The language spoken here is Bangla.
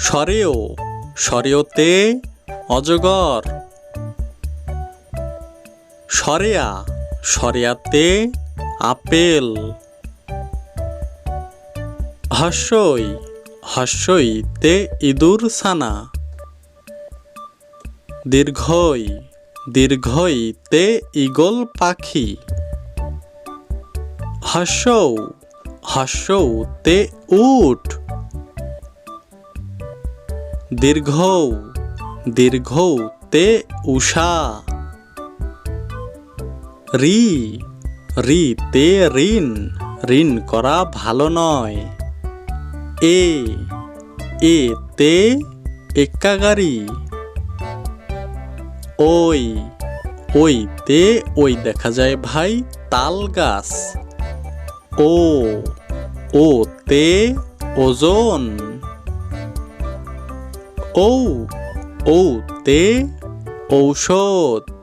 সরেও সরেওতে অজগর। সরেয়া সরেয়াতে আপেল। হস্যই হস্যইতে ইঁদুর ছানা। দীর্ঘই দীর্ঘইতে ঈগল পাখি। হস্যৌ হস্যৌতে উট। দীর্ঘৌ দীর্ঘৌতে উষা। রি রিতে ঋণ ঋণ করা ভালো নয়। এ এতে এক্কা গাড়ি। ওই ওইতে ওই দেখা যায় ভাই তাল গাছ। ও ওতে ওজন। ঔ ঔতে ঔষধ।